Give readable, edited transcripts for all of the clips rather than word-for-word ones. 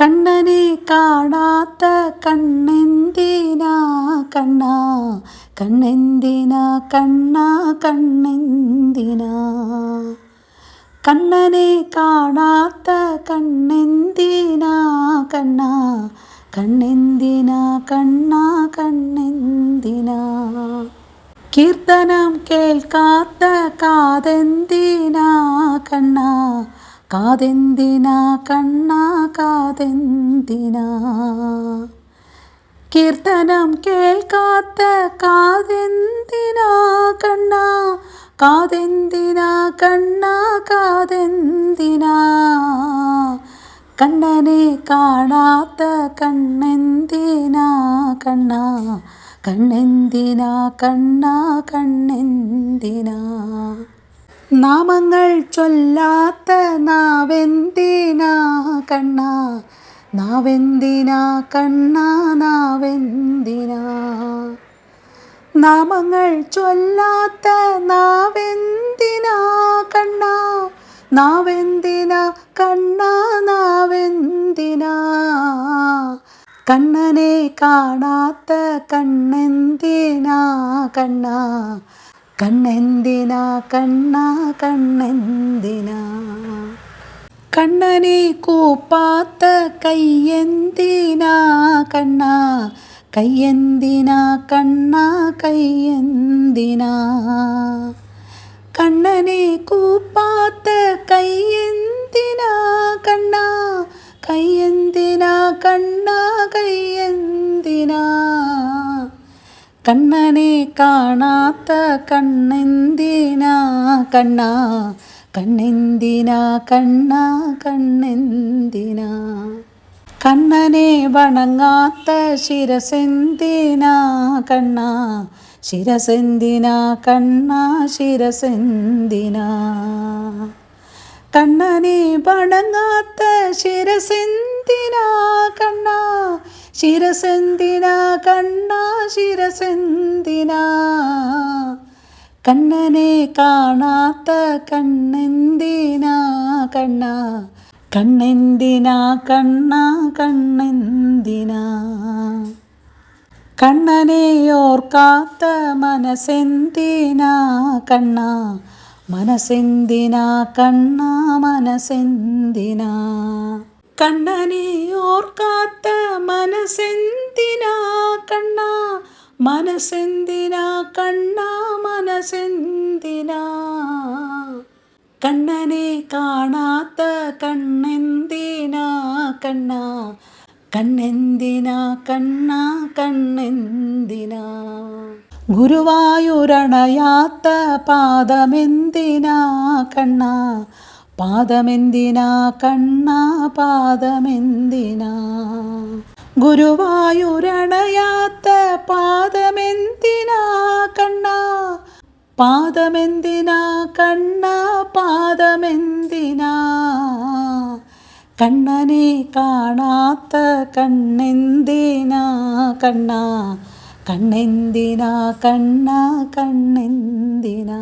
കണ്ണനെ കാണാത്ത കണ്ണെന്തിനാ കണ്ണാ, കണ്ണെന്തിനാ കണ്ണാ, കണ്ണെന്തിനാ. കണ്ണനെ കാണാത്ത കണ്ണെന്തിനാ കണ്ണാ, കണ്ണെന്തിനാ കണ്ണാ, കണ്ണെന്തിനാ. കീർത്തനം കേൾക്കാത്ത കാതെന്തിനാ കണ്ണാ, കാതെന്തിനാ കണ്ണാ, കാതെന്തിനാ. കീർത്തനം കേൾക്കാത്ത കാതെന്തിനാ കണ്ണാ, കാതെന്തിനാ കണ്ണാ, കാതെന്തിനാ. കണ്ണനെ കാണാത്ത കണ്ണെന്തിനാ കണ്ണാ, കണ്ണെന്തിനാ കണ്ണാ, കണ്ണെന്തിനാ. നാമങ്ങൾ ചൊല്ലാത്ത നാവെന്തിനാ കണ്ണാ, നാവെന്തിനാ കണ്ണാ, നാവെന്തിനാ. നാമങ്ങൾ ചൊല്ലാത്ത നാവെന്തിനാ കണ്ണാ, നാവെന്തിനാ കണ്ണാ, നാവെന്തിനാ. കണ്ണനെ കാണാത്ത കണ്ണെന്തിനാ കണ്ണാ, കണ്ണെന്തിനാ കണ്ണാ, കണ്ണെന്തിനാ. കണ്ണനെ കൂപ്പാത്ത കയ്യെന്തിനാ കണ്ണാ, കയ്യെന്തിനാ കണ്ണാ, കയ്യെന്തിനാ. കണ്ണനെ കൂപ്പാത്ത കയ്യെന്തിനാ കണ്ണാ, കയ്യെന്തിനാ കണ്ണാ, കയ്യെന്തിനാ. കണ്ണനെ കാണാത്ത കണ്ണെന്തിനാ കണ്ണാ, കണ്ണെന്തിനാ കണ്ണാ, കണ്ണെന്തിനാ. കണ്ണനെ വണങ്ങാത്ത ശിരസെന്തിനാ കണ്ണാ, ശിരസെന്തിനാ കണ്ണാ, ശിരസെന്തിനാ. കണ്ണനെ വണങ്ങാത്ത ശിരസെന്തിനാ കണ്ണാ, ശിരസെന്തിനാ കണ്ണാ, ശിരസെന്തിനാ. കണ്ണനെ കാണാത്ത കണ്ണെന്തിനാ കണ്ണാ, കണ്ണെന്തിനാ കണ്ണാ, കണ്ണെന്തിനാ. കണ്ണനെ ഓർക്കാത്ത മനസ്സെന്തിനാ കണ്ണാ, മനസ്സെന്തിനാ കണ്ണാ, മനസ്സെന്തിനാ. കണ്ണനെ ഓർക്കാത്ത മനസ്സെന്തിനാ കണ്ണാ, മനസ്സെന്തിനാ കണ്ണാ, മനസ്സെന്തിനാ. കണ്ണനെ കാണാത്ത കണ്ണെന്തിനാ കണ്ണാ, കണ്ണെന്തിനാ കണ്ണാ, കണ്ണെന്തിനാ. ഗുരുവായൂരണയാത്ത പാദമെന്തിനാ കണ്ണാ, പാദമെന്തിനാ കണ്ണാ, പാദമെന്തിനാ. ഗുരുവായൂരണയാത്ത പാദമെന്തിനാ കണ്ണാ, പാദമെന്തിനാ കണ്ണാ, പാദമെന്തിനാ. കണ്ണനെ കാണാത്ത കണ്ണെന്തിനാ കണ്ണാ, കണ്ണെന്തിനാ കണ്ണാ, കണ്ണെന്തിനാ.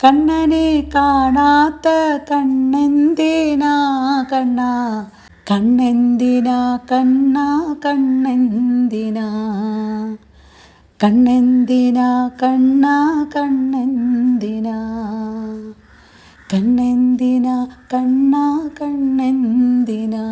കണ്ണനെ കാണാത്ത കണ്ണെന്തിനാ കണ്ണാ, കണ്ണെന്തിനാ കണ്ണാ, കണ്ണെന്തിനാ. കണ്ണെന്തിനാ കണ്ണാ, കണ്ണെന്തിനാ. കണ്ണെന്തിനാ കണ്ണാ, കണ്ണെന്തിനാ.